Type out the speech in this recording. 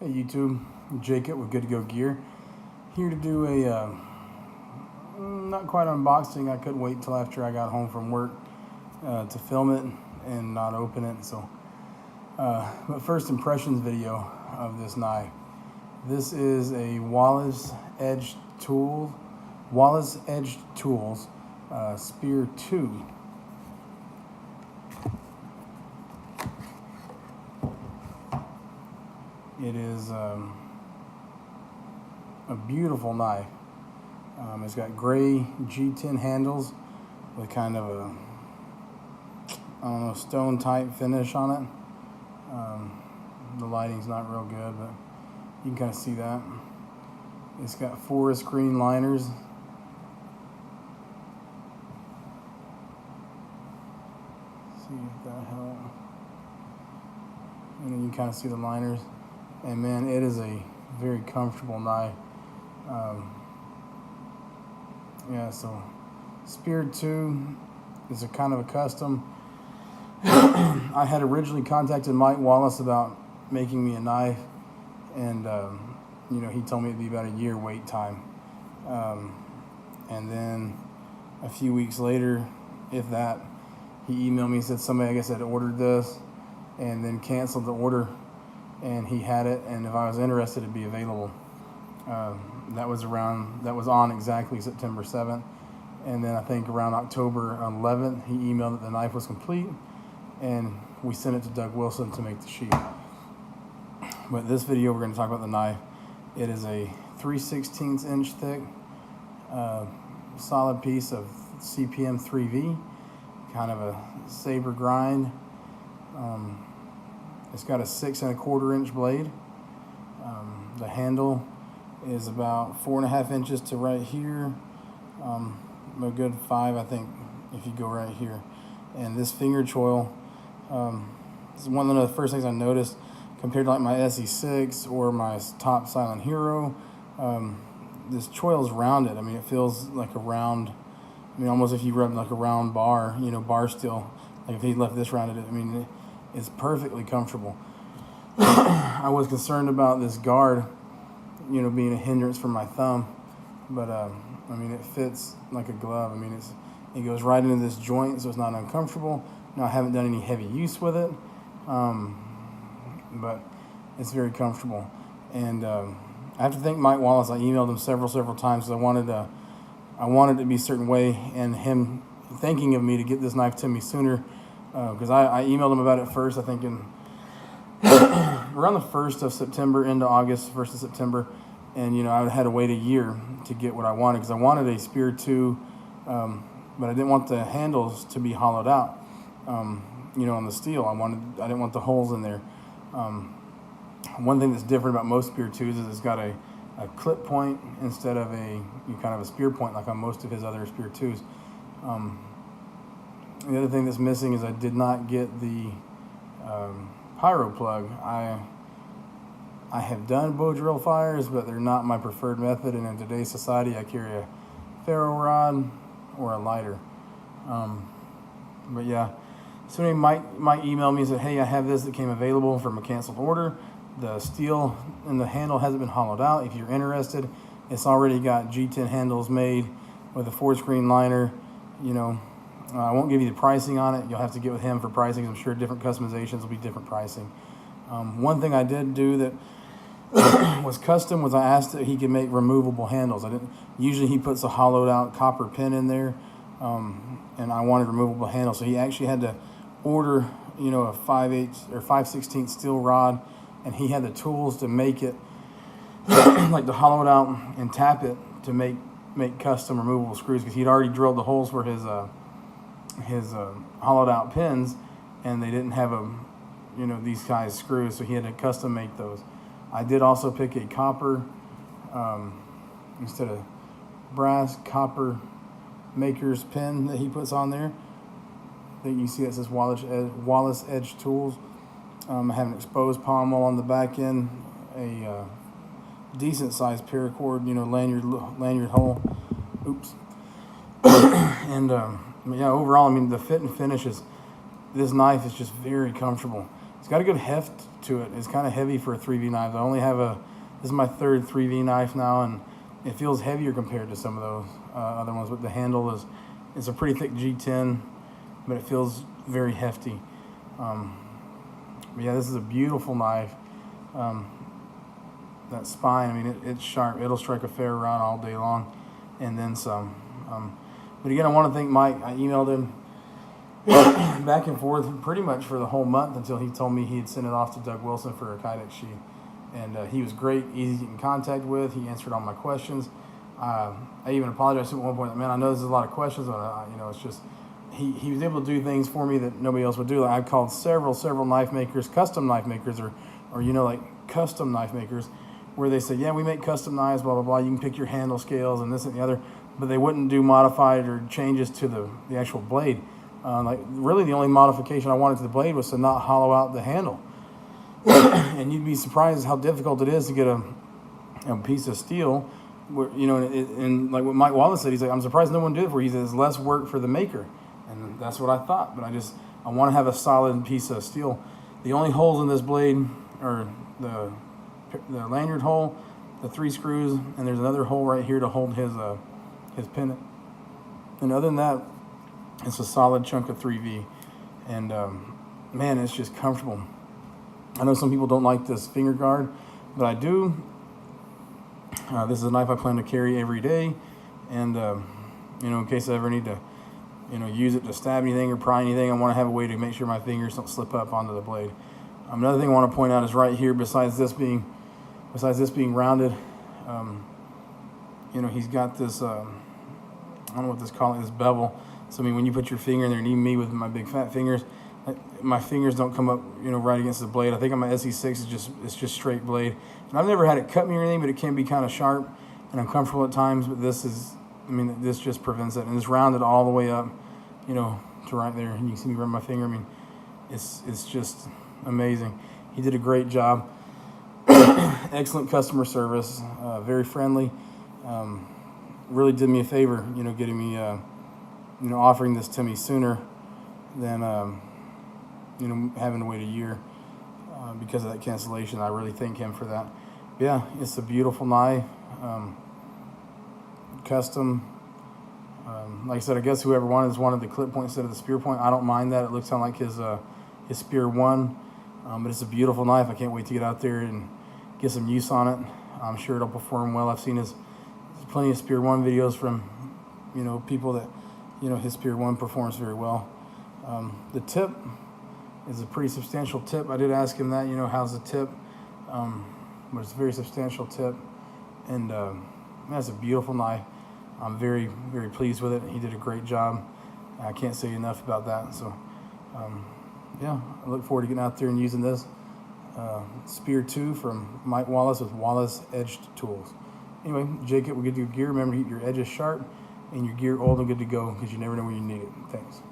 Hey YouTube, Jacob with Good to Go Gear. Here to do a not quite unboxing. I couldn't wait till after I got home from work to film it and not open it. So, but first impressions video of this knife. This is a Wallace Edge Tools Spear 2. It is a beautiful knife. It's got gray G10 handles with kind of a, I don't know, stone type finish on it. The lighting's not real good, but you can kind of see that. It's got forest green liners. See if that helps. And then you can kind of see the liners. And man, it is a very comfortable knife. Yeah, so Spear 2 is a kind of a custom. I had originally contacted Mike Wallace about making me a knife, and you know, he told me it'd be about a year wait time. And then a few weeks later, if that, he emailed me and said somebody, I guess, had ordered this and then canceled the order, and he had it, and if I was interested, it'd be available. That was on exactly September 7th, and then I think around October 11th, he emailed that the knife was complete, and we sent it to Doug Wilson to make the sheath. But this video, we're going to talk about the knife. It is a 3/16 inch thick, solid piece of CPM 3V, kind of a saber grind. It's got a 6 1/4 inch blade. The handle is about 4.5 inches to right here. A good 5, I think, if you go right here. And this finger choil is one of the first things I noticed compared to like my SE6 or my top Silent Hero. This choil is rounded. I mean, it feels like a round. I mean, almost if you rub like a round bar, you know, bar steel. Like if he left this rounded, I mean, it's perfectly comfortable. I was concerned about this guard, you know, being a hindrance for my thumb, but I mean, it fits like a glove. I mean, it goes right into this joint, so it's not uncomfortable. Now, I haven't done any heavy use with it, but it's very comfortable. And I have to thank Mike Wallace. I emailed him several times because I wanted it to be a certain way, and him thanking of me to get this knife to me sooner, because I emailed him about it first, I think in around the 1st of September into August, 1st of September, and you know, I had to wait a year to get what I wanted, because I wanted a Spear 2, but I didn't want the handles to be hollowed out, you know, on the steel. I didn't want the holes in there. One thing that's different about most Spear 2s is it's got a clip point instead of kind of a spear point like on most of his other Spear 2s. The other thing that's missing is I did not get the pyro plug. I have done bow drill fires, but they're not my preferred method, and in today's society I carry a ferro rod or a lighter. But yeah, so anyway, Mike emailed me and said, hey, I have this that came available from a canceled order. The steel in the handle hasn't been hollowed out. If you're interested, it's already got G10 handles made with a 4-screen liner. You know, I won't give you the pricing on it. You'll have to get with him for pricing. I'm sure different customizations will be different pricing. One thing I did do that was custom was I asked that he could make removable handles. Usually he puts a hollowed out copper pin in there, and I wanted removable handles. So he actually had to order, you know, a 5/8 or 5/16 steel rod, and he had the tools to make it, like to hollow it out and tap it to make custom removable screws, because he'd already drilled the holes for his hollowed out pins, and they didn't have you know, these size screws, so he had to custom make those. I did also pick a copper, instead of brass, copper maker's pin that he puts on there. I think you see it says Wallace Edge Tools. I have an exposed pommel on the back end, a decent sized paracord, you know, lanyard hole. Oops. And yeah, overall, I mean, the fit and finish is, this knife is just very comfortable. It's got a good heft to it. It's kind of heavy for a 3V knife. I only have this is my third 3V knife now, and it feels heavier compared to some of those other ones. But the handle it's a pretty thick G10, but it feels very hefty. But yeah, this is a beautiful knife. That spine, I mean, it's sharp. It'll strike a fair round all day long, and then some. But again, I want to thank Mike. I emailed him back and forth pretty much for the whole month until he told me he had sent it off to Doug Wilson for a Kydex sheath. And he was great, easy to get in contact with. He answered all my questions. I even apologized at one point. Man, I know this is a lot of questions, but it's just he was able to do things for me that nobody else would do. Like, I've called several knife makers, custom knife makers, or like custom knife makers, where they say, yeah, we make custom knives, blah blah blah. You can pick your handle scales and this and the other, but they wouldn't do modified or changes to the actual blade. Like really, the only modification I wanted to the blade was to not hollow out the handle. And you'd be surprised how difficult it is to get a piece of steel, where, and like what Mike Wallace said, he's like, I'm surprised no one did it for you. He says it's less work for the maker, and that's what I thought. But I want to have a solid piece of steel. The only holes in this blade are the lanyard hole, the 3 screws, and there's another hole right here to hold his pennant. And other than that, it's a solid chunk of 3V, and man, it's just comfortable. I know some people don't like this finger guard, but I do. This is a knife I plan to carry every day, and in case I ever need to, use it to stab anything or pry anything, I want to have a way to make sure my fingers don't slip up onto the blade. Another thing I want to point out is right here, besides this being rounded, he's got this. I don't know what this call it, this bevel. So I mean, when you put your finger in there, and even me with my big fat fingers, my fingers don't come up, right against the blade. I think on my SE6, it's just straight blade. And I've never had it cut me or anything, but it can be kind of sharp and uncomfortable at times. But this just prevents it, and it's rounded all the way up, to right there. And you can see me run my finger. I mean, it's just amazing. He did a great job. Excellent customer service, very friendly. Really did me a favor, getting me, offering this to me sooner than, having to wait a year because of that cancellation. I really thank him for that. But yeah, it's a beautiful knife, custom. Like I said, I guess whoever wanted the clip point instead of the spear point. I don't mind that. It looks kind of like his Spear 1, but it's a beautiful knife. I can't wait to get out there and get some use on it. I'm sure it'll perform well. I've seen plenty of Spear 1 videos from, people that, his Spear 1 performs very well. The tip is a pretty substantial tip. I did ask him that, how's the tip? But it's a very substantial tip, and that's a beautiful knife. I'm very, very pleased with it. He did a great job. I can't say enough about that. So, yeah, I look forward to getting out there and using this Spear 2 from Mike Wallace with Wallace Edged Tools. Anyway, Jacob, we'll get your gear. Remember to keep your edges sharp and your gear oiled and good to go, because you never know when you need it. Thanks.